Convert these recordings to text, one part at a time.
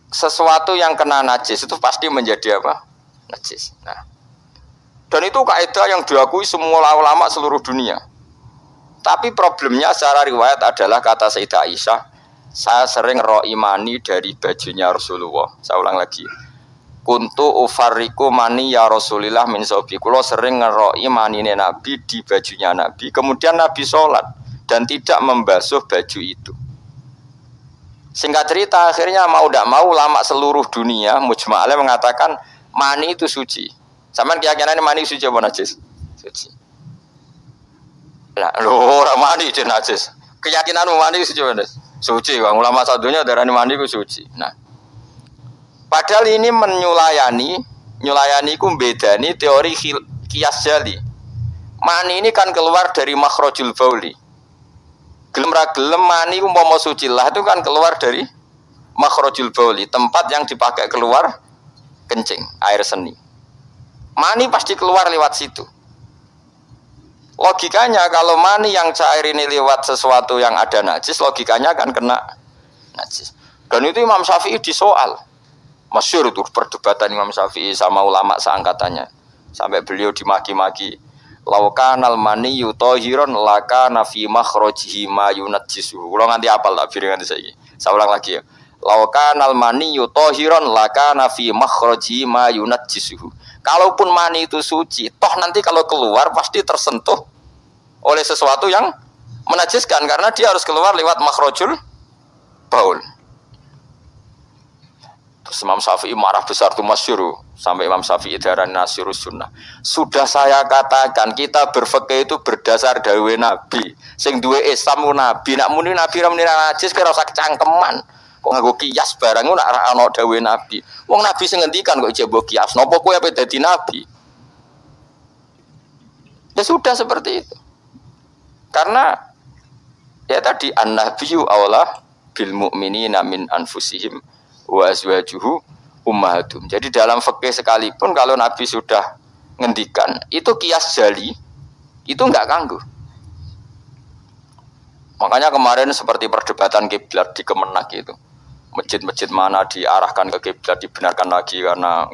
sesuatu yang kena najis itu pasti menjadi apa? Najis. Nah, dan itu kaidah yang diakui semua ulama seluruh dunia. Tapi problemnya secara riwayat adalah kata Sayyidah Aisyah, saya sering ro'i mani dari bajunya Rasulullah. Saya ulang lagi. Kuntu ufarriku mani ya Rasulillah min sobi. Kulo sering ngeroi manine Nabi di bajunya Nabi. Kemudian Nabi sholat dan tidak membasuh baju itu. Singkat cerita, akhirnya mau tidak mau ulama seluruh dunia mujma'alnya mengatakan mani itu suci. Sama keyakinannya mani suci apa najis? Suci. Nah, orang mani itu najis. Keyakinan mani suci apa najis? Suci. Ulama satunya darani mani itu suci. Nah. Padahal ini nyulayani ku bedani teori kias jali. Mani ini kan keluar dari makhrajul bauli. Gelem ra gelem mani umpama suci lah itu kan keluar dari makhrajul bauli, tempat yang dipakai keluar kencing, air seni. Mani pasti keluar lewat situ. Logikanya kalau mani yang cair ini lewat sesuatu yang ada najis, logikanya akan kena najis. Dan itu Imam Syafi'i disoal. Masyhur itu perdebatan Imam Syafi'i sama ulama seangkatannya. Sampai beliau dimaki-maki. Laukanal mani yutahiron lakana fi makhrajihi ma yunajjisuhu. Kula nganti apal tak bir nganti saiki. Saya ulang lagi ya. Laukanal mani yutahiron lakana fi makhrajihi ma yunajjisuhu. Kalaupun mani itu suci, toh nanti kalau keluar pasti tersentuh oleh sesuatu yang menajiskan karena dia harus keluar lewat makhrajul baul. Terus Imam Syafi'i marah besar itu masyhur, sampai Imam Syafi'i darah nasirus sunnah. Sudah saya katakan kita berfikih itu berdasar dawuh Nabi. Sing duwe Islam Nabi, nak muni Nabi ra muni najis kira usah kecangkeman. Kok nganggo kias barang nak ra ana dawuh Nabi. Wong Nabi sing ngendikan kok jebok kias. Napa kowe ape dadi nabi? Ya sudah seperti itu. Karena ya tadi an-nabiyyu aula bil mu'minina min anfusihim wa azwajuhu ummahatum. Jadi dalam fikih sekalipun kalau Nabi sudah ngendikan itu kias jali, itu enggak ganggu. Makanya kemarin seperti perdebatan kiblat di Kemenak itu. Masjid-masjid mana diarahkan ke kiblat dibenarkan lagi karena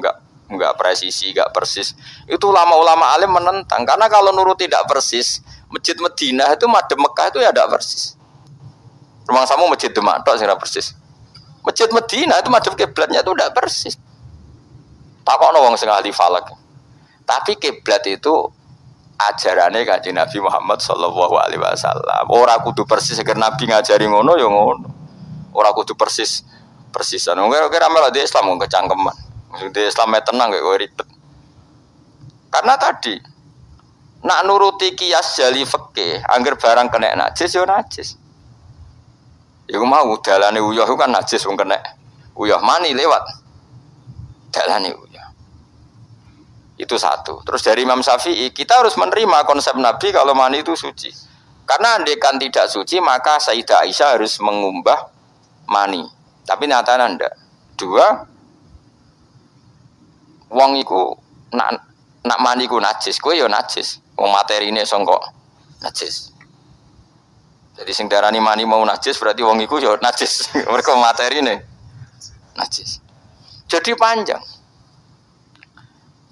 enggak presisi, enggak persis. Itu ulama-ulama alim menentang karena kalau nurut tidak persis, Masjid Madinah itu madhep Mekah itu ya enggak persis. Rumah samu Masjid Demak tok sing persis. Masjid Madinah itu madhep kiblatnya itu tidak persis. Takokno wong sing ahli falak. Tapi kiblat itu ajarannya Kanjeng Nabi Muhammad sallallahu alaihi wasallam. Ora kudu persis agar Nabi ngajari ngono ya ngono. Ora kudu persisan. Kira-kira malah di Islam wong kecangkeman. Di Islam tenang gak kowe ribet. Karena tadi nak nuruti kias jali fikih, angger barang kena najis ya najis. Iku mau dalane uyah kan najis wong kena uyah mani lewat dalane uyah. Itu satu. Terus dari Imam Syafi'i kita harus menerima konsep Nabi kalau mani itu suci. Karena andekan tidak suci maka Sayyidah Aisyah harus mengumbah mani. Tapi nyatanya ndak. Dua, wong iku nak mani ku najis, kowe ya najis. Wong materine sangka najis. Jadi sing darani mani mau najis berarti wong iku ya najis. Mereka materine najis. Jadi panjang.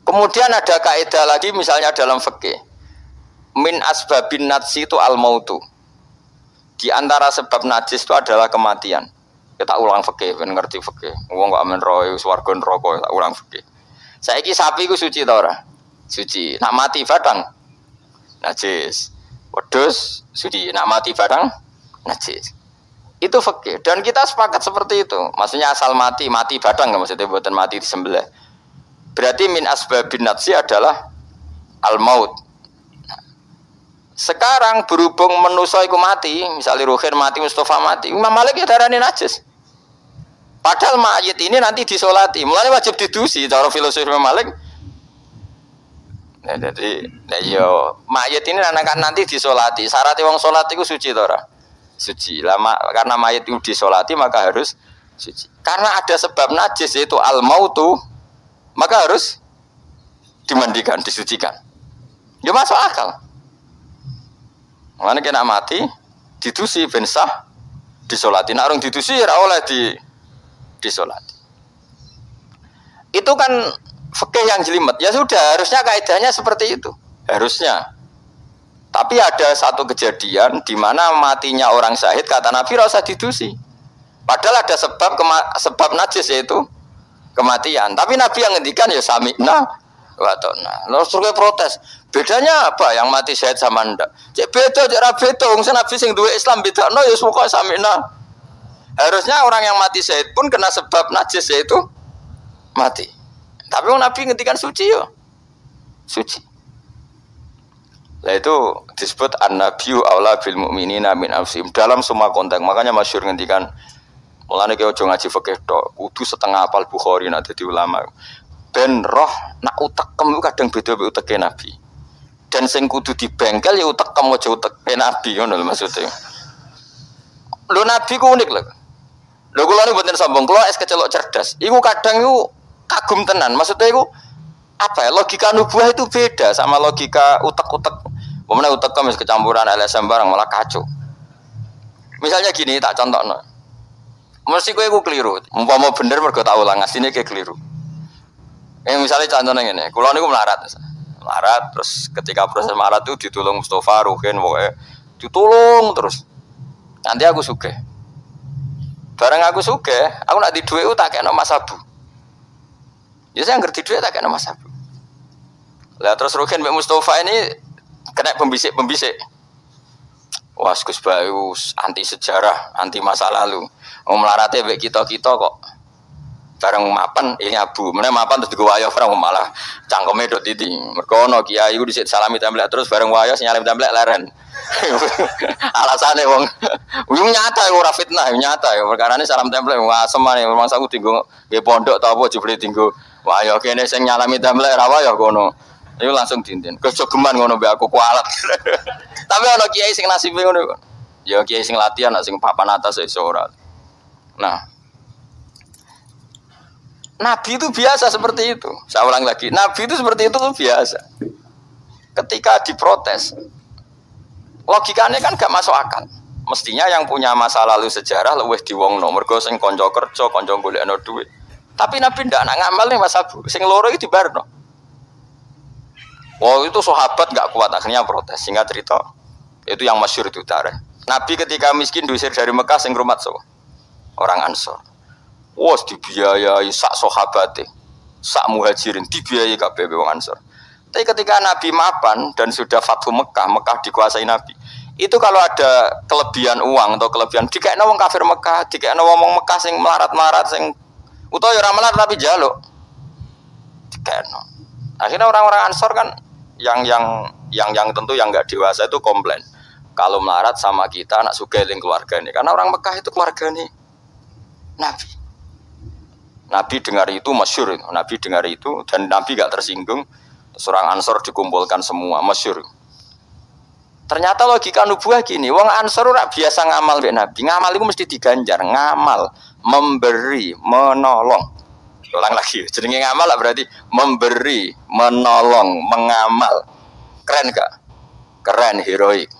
Kemudian ada kaidah lagi misalnya dalam fikih. Min asbabin najsi itu al-mautu. Di antara sebab najis itu adalah kematian. Kita ulang fikih, ben ngerti fikih. Wong kok amen roe swarga neraka, tak ulang fikih. Saiki sapi ku suci ta ora? Suci. Nak mati badang najis. Wedhus suci, nak mati badang najis. Itu fikih dan kita sepakat seperti itu. Maksudnya asal mati badang enggak maksudnya buatan mati disembelih. Berarti min asbabin najsi adalah al-maut. Sekarang berhubung manusa iku mati, misalnya Ruhin mati, Mustafa mati, Imam Malik ya darani najis. Padahal mayit ini nanti disolati, mulanya wajib didusi cara filosofi Imam Malik. Nah, jadi, mayit ini nanti disolati. Syaratnya wong solat itu suci tora, suci. Lama karena mayit itu disolati maka harus suci. Karena ada sebab najis yaitu al-mautu, maka harus dimandikan, disucikan. Ya masuk akal. Mana kena mati, didusi ben sah, disolati. Nak orang didusi ora oleh disolati. Itu kan fikih yang jelimet. Ya sudah, harusnya kaidahnya seperti itu. Harusnya. Tapi ada satu kejadian di mana matinya orang syahid kata Nabi rasa didusi. Padahal ada sebab najis yaitu kematian. Tapi Nabi yang ngendikan ya sami'na wa ta'na. Lalu suruh protes. Bedanya apa yang mati syahid sama ndak? Cek beda, cek ra beda. Wong Nabi sing duwe Islam bedakno ya pokoke sami'na. Harusnya orang yang mati syahid pun kena sebab najis yaitu mati. Tapi Nabi ngendikan suci yo. Suci. Lah itu disebut an-nabiyyu aula bil mu'minina min anfusihim dalam semua konteks. Makanya masyhur ngendikan mulane ki aja ngaji fikih tok, kudu setengah hafal Bukhari nek dadi ulama. Ben roh nak utekem kadang beda mek uteke Nabi. Dan sing kudu dibengkel ya utekem aja uteke Nabi ngono lho maksudnya. Lho Nabi ku unik lho. Lho kula niku mboten sombong, kula es kecelok cerdas. Iku kadang iku kagum tenan. Maksudnya iku apa ya? Logika nubuah itu beda sama logika utek-utek. Pemene utek wis kecampuran LSM barang malah kacau. Misalnya gini tak contohno. Mesti kowe iku keliru. Umpama bener mergo tak ulang asline kayak keliru. Misalnya contohnya ngene, kula niku melarat. Melarat terus ketika proses melarat itu ditolong Mustafa Ruhin pokoke ditolong terus. Nanti aku sugih. Bareng aku sugih, aku nak di dhuwit tak kena Mas Abu. Ya saya ngerti dhuwit tak kena Mas Abu. Lah terus Ruhin mbek Mustafa ini kena pembisik. Wah, Gus Bayu anti sejarah, anti masa lalu. Melarate mbek kita-kita kok bareng mapan ini Abu. Meneh mapan terus digowayo ora malah cangkeme dot titi. Mergo ono kiai iku dhisik salami templek terus bareng wayo sinyalim templek leren. Alasane wong nyata ora fitnah, nyata ya perkarane salam templek asem maneh mangsa aku dienggo nggih pondok ta apa jebule dienggo wayo kene sing nyalami templek ra wayo kono. Itu langsung dinten. Kejogeman ngono mbek aku kualat. Tapi ana kiai sing nasibe ngono. Ya kiai sing latihan sing papan atas iso ora. Nah. Nabi itu biasa seperti itu. Saya ulang lagi, Nabi itu seperti itu biasa. Ketika diprotes, logikanya kan gak masuk akal. Mestinya yang punya masa lalu sejarah luwih diwongno mergo sing kanca kerja, kanca golekno dhuwit. Tapi Nabi ndak nak ngamal nih Mas Abu. Sing loro iki dibarno. Oh itu sahabat nggak kuat akhirnya protes. Singkat cerita itu yang masyhur itu tarikh. Nabi ketika miskin diusir dari Mekah sing rumat so orang Ansor. Wah dibiayai sak sahabate, sak muhajirin dibiayai kabeh wong Ansor. Tapi ketika Nabi mapan dan sudah Fathu Mekah, Mekah dikuasai Nabi. Itu kalau ada kelebihan uang atau kelebihan dikekno wong kafir Mekah, dikekno wong Mekah sing melarat-melarat sing utawa ya ora melarat tapi njaluk. Dikekno. Akhirnya orang-orang Ansor kan yang tentu yang nggak dewasa itu komplain kalau melarat sama kita anak sugih ning keluarga ini karena orang Mekah itu keluarga nih Nabi dengar itu masyhur itu. Nabi dengar itu dan Nabi gak tersinggung. Seorang Ansor dikumpulkan semua masyhur. Ternyata logika nubuah gini, wong Ansor ora biasa ngamal mbek Nabi. Ngamal itu mesti diganjar, ngamal, memberi, menolong. Ulang lagi, jenenge ngamal lah berarti memberi, menolong, mengamal. Keren gak? Keren, heroik.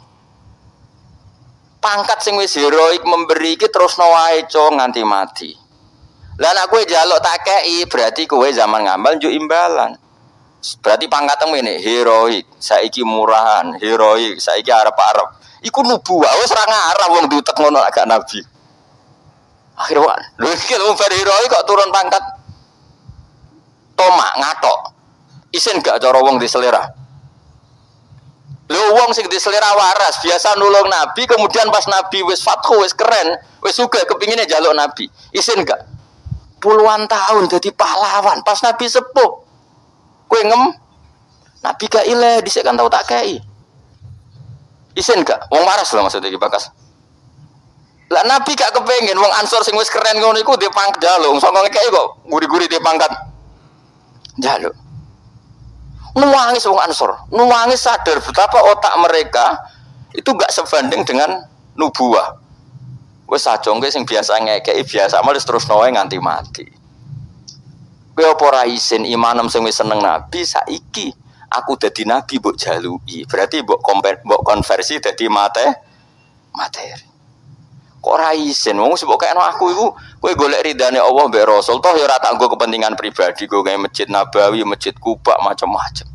Pangkat sing wis heroik memberi iki terusno wae nganti mati. Lah nek kowe njaluk tak kei berarti kowe zaman ngamal njuk imbalan. Berarti pangkatmu ini heroik, saiki murahan, heroik, saiki arep-arep. Iku nubuah, wis ora ngarah wong diutek ngono agak Nabi. Akhirnya, lho iki wong heroik kok turun pangkat. Tomak ngatok. Isin gak cara wong di selera. Lho wong sing di selera waras biasa nulung Nabi, kemudian pas Nabi wis fathu wis keren, wis sugih kepingine njaluk Nabi. Isin gak? Puluhan tahun jadi pahlawan pas Nabi sepuh. Kowe Nabi gak ileh dhisik kan tau tak kei. Isin gak? Wong waras lho maksudnya iki bakas. Lah Nabi gak kepengin wong Ansor sing wis keren ngono iku dhe pangkat njaluk, saka ngekeki kok guri-guri dhe pangkat. Njaluk. Nuwangis wong Ansor, nuwangis sadar betapa otak mereka itu gak sebanding dengan nubuah. Wis sajongke sing biasa ngekeki biasa malah terus noe nganti mati. Kowe apa ora isin imanem sing wis seneng Nabi saiki aku dadi nabi mbok jaluki. Berarti mbok konversi dadi materi. Kok ora isin? Wong sebab kayakno aku iku kowe golek ridane Allah mbek Rasul toh ya ora tak nggo kepentingan pribadi, nggo gawe Masjid Nabawi, Masjid Kuba macam-macam.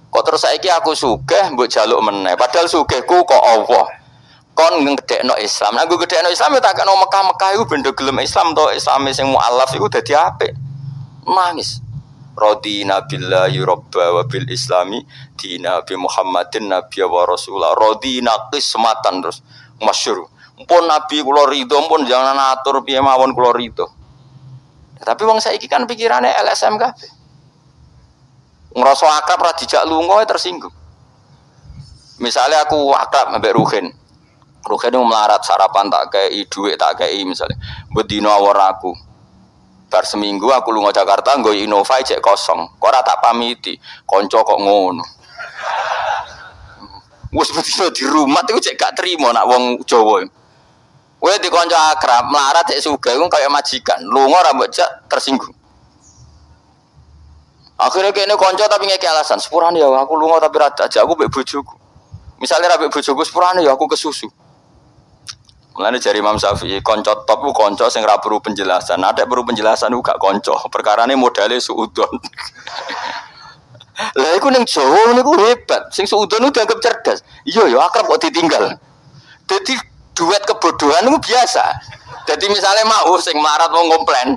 Kok terus saiki aku sugih mbok jaluk meneh, padahal sugihku kok Allah. Kon ngedekno Islam. Nah gue gedekno Islam ya tak kena Mekah-Mekah iku benda gelem Islam to, Islame sing mualaf iku dadi apik. Nangis. Radina billahi robba wa bil islami dina bi Muhammadin nabiyya wa rasulah. Radina qismatan terus masyhur. Pun nabi kula ridho pun jangan atur piye mawon kula ridho. Tapi wong saiki kan pikirane LSM kabeh. Ngrasa akrab ra dijak lunga tersinggung. Misalnya aku akrab ambek Ruhin. Ruhin itu melarat sarapan tak kei duit tak kei misalnya. Bedino awor aku. Bar seminggu aku lunga Jakarta nggo Innova cek kosong. Kok ora tak pamiti. Kanca kok ngono. Wes bedino di rumah iku cek gak trimo nak wong Jawa. Kowe di kanca akrab melarat cek sugih iku kaya majikan. Lunga ora mbok jak tersinggung. Akhirnya kene kanca tapi ngeki alasan. Sepurane ya aku lunga tapi ra ajak aku mbek bojoku. Misalnya ra mbek bojoku sepurane ya aku kesusu. Mulane jari Imam Syafi'i, konco top ku konco sing ra perlu penjelasan. Ada perlu penjelasan ku gak konco. Perkarane modale suudon. Lah iku ning Jawa niku hebat. Sing suudon ku dianggap cerdas. Iya ya akrab kok ditinggal. Dadi duet kebodohan niku biasa. Dadi misale mau sing marat wong komplain.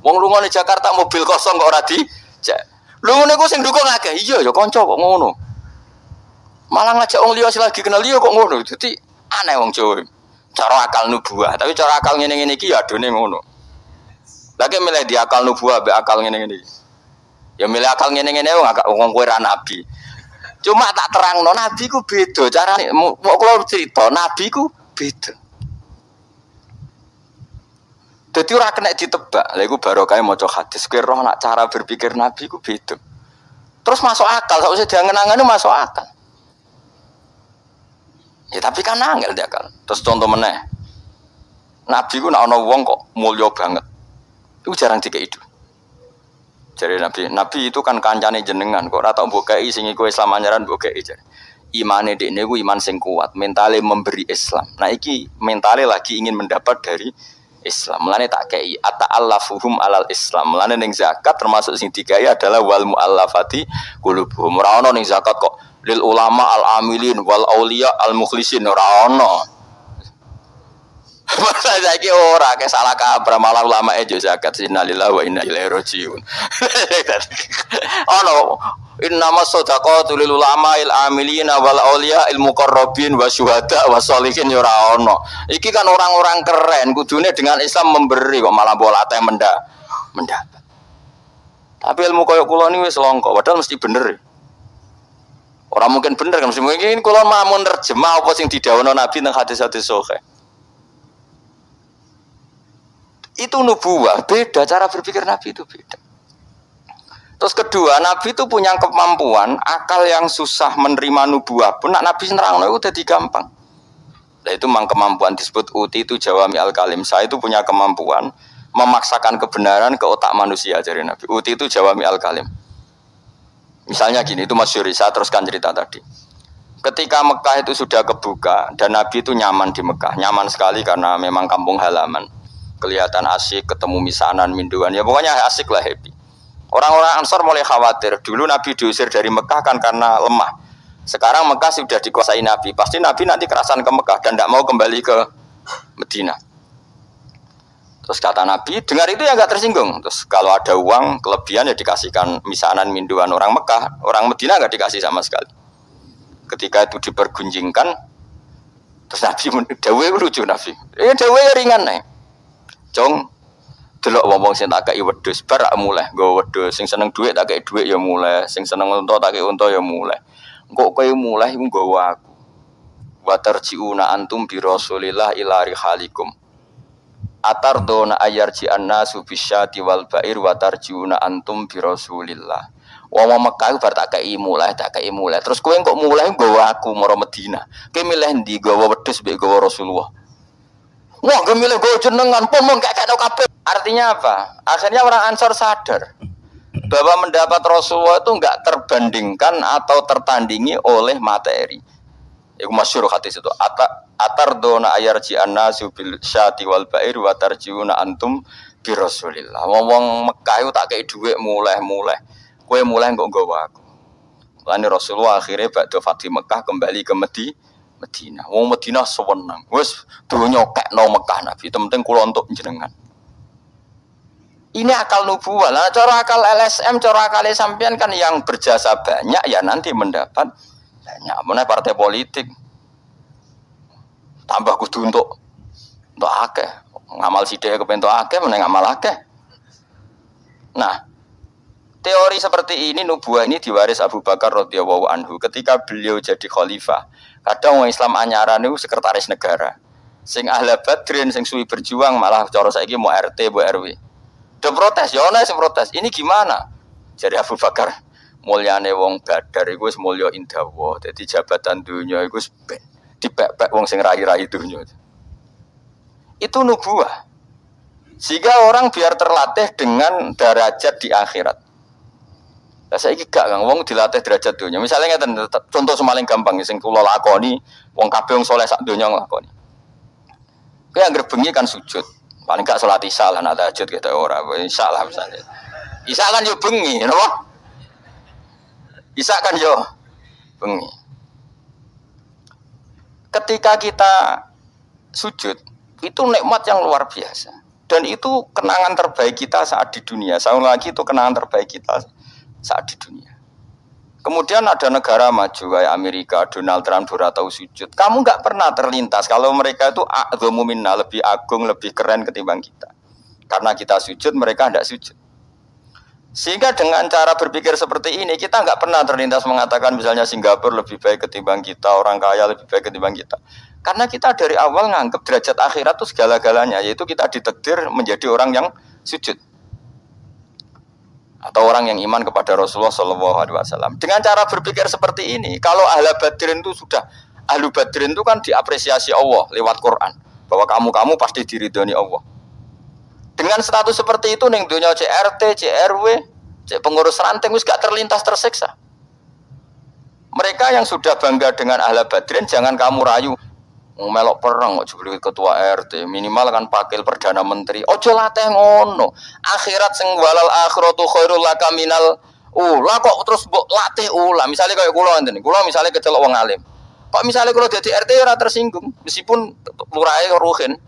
Wong lunga ning Jakarta mobil kosong kok ora dijak. Lho ngene ku sing dukung akeh. Iya ya konco kok ngono. Malah ngajak wong liya sing lagi kenal liya kok ngono. Dadi aneh wong Jawa. Cara akal nubuah, tapi cara akal ngene-ngene iki ya adone ngono. Lagi milih di akal nubuah be akal ngene-ngene iki. Ya milih akal ngene-ngene wong kowe ra nabi. Cuma tak terangno nabi ku beda carane. Kok kula cerita nabi ku beda. Dadi ora kena ditebak. Lha iku barokah maca hadis kowe roh nak cara berpikir nabi ku beda. Terus masuk akal, sakwise diangen-angene masuk akal. Ya tapi kan angel dia kan. Terus contoh meneh. Nabi ku nek ana wong kok mulya banget. Iku jarang dikei itu. Jare Nabi itu kan kancane jenengan kok ora tak mbok kei sing iku Islam anyaran mbok kei jare. Imane dekne ku iman sing kuat, mentale memberi Islam. Nah iki mentale lagi ingin mendapat dari Islam. Mulane tak kei ata'allafuhum alal Islam. Mulane ning zakat termasuk sing digawe adalah wal muallafati qulubuhum. Ora ana ning zakat kok lil ulama al amilin wal aulia al mukhlisin ora ono. Masa saiki ora ke salah kabar malah ulama e zakat innalillahi wa inna ilaihi rajiun. Ono innamas shadaqatu lil ulama al amilina wal aulia al muqarrabin wa syuhada wa sholihin ora ono. Iki kan orang-orang keren kudune dengan Islam memberi kok malah bolate mendapat. Tapi ilmu koyo kula niku wis longko padahal mesti bener. Orang mungkin bener kan, mungkin kalau mau nerjemah apa sing didhawuhna Nabi nang hadis-hadis sahih. Itu nubuwah, beda cara berpikir Nabi itu beda. Terus kedua, Nabi itu punya kemampuan akal yang susah menerima nubuwah pun Nabi nerangno itu jadi gampang. Nah itu memang kemampuan disebut uti itu jawami al-kalim. Saya itu punya kemampuan memaksakan kebenaran ke otak manusia dari Nabi. Uti itu jawami al-kalim. Misalnya gini, itu masyhur, saya teruskan cerita tadi. Ketika Mekah itu sudah kebuka dan Nabi itu nyaman di Mekah, nyaman sekali karena memang kampung halaman. Kelihatan asik, ketemu misanan, minduan, ya pokoknya asik lah, happy. Orang-orang Ansor mulai khawatir, dulu Nabi diusir dari Mekah kan karena lemah. Sekarang Mekah sudah dikuasai Nabi, pasti Nabi nanti kerasan ke Mekah dan tidak mau kembali ke Medina. Terus kata Nabi, dengar itu ya gak tersinggung. Terus kalau ada uang kelebihan ya dikasihkan misanan minduan orang Mekah, orang Medina gak dikasih sama sekali. Ketika itu dipergunjingkan, terus Nabi dawe lucu Nabi. Dawe ringan nih. Jong, delok wong sing tak kei wedhus, bar mulai nggo wedhus. Sing seneng dhuwit tak kei dhuwit ya mulai, sing seneng unta tak kei unta ya mulai. Engko kowe mulai iku nggawa aku. Wa tarjiuna antum bi Rasulillah ila rihalikum. Atardona ayarji annasu bisyati wal ba'ir wa tarjiuna antum bi Rasulillah. Wong Mekah bar tak kei mulai. Terus kowe kok mulai nggawa aku maro Medina. Kowe milih ndi nggawa wedhus mbek nggawa Rasulullah? Wah, kowe milih nggawa jenengan pun mung kakekno kabeh. Artinya apa? Akhirnya orang Ansor sadar bahwa mendapat Rasulullah itu enggak terbandingkan atau tertandingi oleh materi. Iku masyhur hadis itu. Atardona ayarji annasu bil syati wal ba'ir wa tarjiuna antum bi Rasulillah. Wong Mekah itu tak kei dhuwit muleh-muleh. Kowe muleh kok nggawa aku. Lan Rasulullah akhirnya badhe Fatih Mekah kembali ke Madinah. Wong Madinah sewenang. Wis donya kekno Mekah Nabi. Penting kula untuk jenengan. Ini akal nubuwah. Lah cara akal LSM, cara akal sampean kan yang berjasa banyak ya nanti mendapat banyak. Meneh partai politik tambah kudu untuk akeh. Ngamal sithik kepen untuk akeh, meneh ngamal akeh. Nah, teori seperti ini nubuwah ini diwaris Abu Bakar radhiyallahu anhu ketika beliau jadi khalifah. Kadang orang Islam anyaran itu sekretaris negara. Sing ahli Badrin sing suwi berjuang malah cara saiki mau RT, mau RW. Udah protes, ya ana sing protes. Ini gimana? Jadi Abu Bakar, mulyane wong Badar iku wis mulya indawa. Dadi jabatan dunya iku wis ben dipek-pek wong sing rai-rai dunya. Itu nubuwah. Sehingga orang biar terlatih dengan derajat di akhirat. Lah saiki gak Kang, wong dilatih derajat dunya. Misalnya ngeten contoh semaling gampang sing kula lakoni, wong kabeh wong saleh sak donya nglakoni. Kowe anggere bengi kan sujud. Paling gak salat isya lah, nak tahajud kita ora. Isya lah misalnya. Isya kan yo bengi, napa? Isya kan yo bengi. Ketika kita sujud, itu nikmat yang luar biasa. Dan itu kenangan terbaik kita saat di dunia. Sekali lagi itu kenangan terbaik kita saat di dunia. Kemudian ada negara maju kayak Amerika, Donald Trump tahu sujud. Kamu nggak pernah terlintas kalau mereka itu a'dhamu minna, lebih agung, lebih keren ketimbang kita. Karena kita sujud, mereka tidak sujud. Sehingga dengan cara berpikir seperti ini, kita nggak pernah terlintas mengatakan misalnya Singapura lebih baik ketimbang kita, orang kaya lebih baik ketimbang kita. Karena kita dari awal nganggap derajat akhirat itu segala-galanya, yaitu kita ditakdir menjadi orang yang sujud. Atau orang yang iman kepada Rasulullah SAW. Dengan cara berpikir seperti ini, kalau ahlu badrin itu sudah, ahlu badrin itu kan diapresiasi Allah lewat Quran, bahwa kamu pasti diridhoni Allah. Dengan status seperti itu, ning dunia CRT, CRW, pengurus ranting, wis gak terlintas tersiksa. Mereka yang sudah bangga dengan ahlu badrin, jangan kamu rayu. Melok perang kok jadi ketua RT, minimal kan pakil perdana menteri. Ojo latih ngono. Akhirat sing walal akhiratu khairul laka minal ula kok terus mbok latih ula. Misale kaya kula ngene. Kula misale kecelok wong alim. Kok misale kula dadi RT ora tersinggung meskipun lurahe ruhin.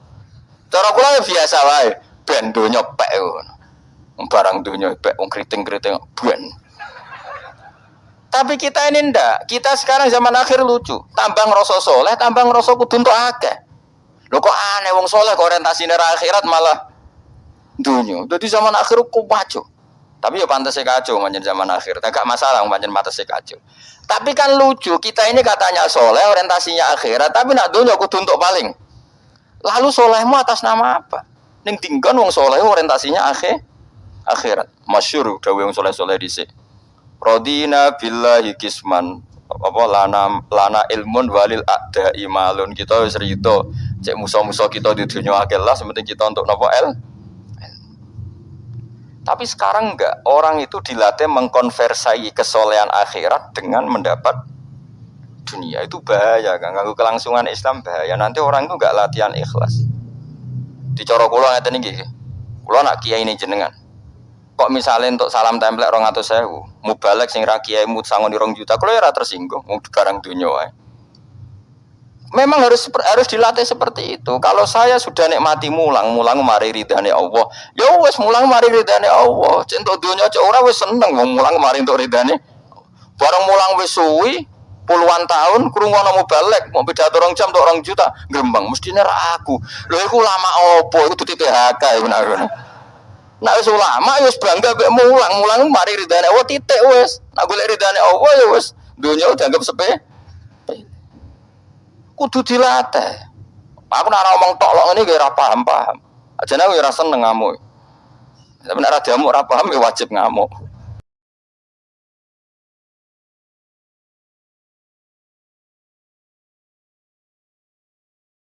Cara kula ya biasa wae. Ben donya pek ngono. Barang donya pek wong kriting-kriting ben. Tapi kita ini ndak. Kita sekarang zaman akhir lucu. Tambah ngerasa soleh, tambah ngerasa kudu untuk akeh. Lho kok aneh wong soleh kok orientasine akhirat malah dunya. Dadi zaman akhir kok kacau. Tapi ya pantas kacau manjen zaman akhir. Enggak masalah manjen pantas kacau. Tapi kan lucu, kita ini katanya soleh, orientasinya akhirat, tapi nak dunya kudu untuk paling. Lalu solehmu atas nama apa? Ning dinggon wong soleh orientasinya akhirat. Masyhur dawuh wong soleh-soleh dhisik. Rodina billahi kisman apa lana ilmun walil ada imalun. Kita wis rido cek musuh-musuh kita di dunia akhirat lah, sementing kita untuk nopo Tapi sekarang enggak, orang itu dilatih mengkonversai kesolehan akhirat dengan mendapat dunia. Itu bahaya kan, ganggu kelangsungan Islam bahaya. Nanti orang itu enggak latihan ikhlas. Di cara kula ngeten iki. Kula nak kiai ini jenengan. Kok misalnya untuk salam template 200.000, mubalek sing ra kiai mut sangoni 2 juta, kalau ya ora tersinggung, wong barang dunya wae. Memang harus dilatih seperti itu. Kalau saya sudah nikmati mulang mari ridane Allah. Ya wis mulang mari ridane Allah. Entuk dunya cek ora wis seneng wong mulang mari entuk ridane. Bareng mulang wis suwi puluhan tahun krungono mubalek, mau pidato 2 jam entuk 2 juta, grembang mestine ra aku. Lho iku lama opo? Iku duit PHK ya bener. Nah wis ulama wis bangga mek mulang mari ridane Allah titik wis. Nak golek ridane Allah ya wis dunya dianggap sepele. Kudu dilatih. Aku nak ngomong tok lok ngene ora paham. Ajane aku ora seneng ngamuk. Tapi nek ra diamuk ora paham ya wajib ngamuk.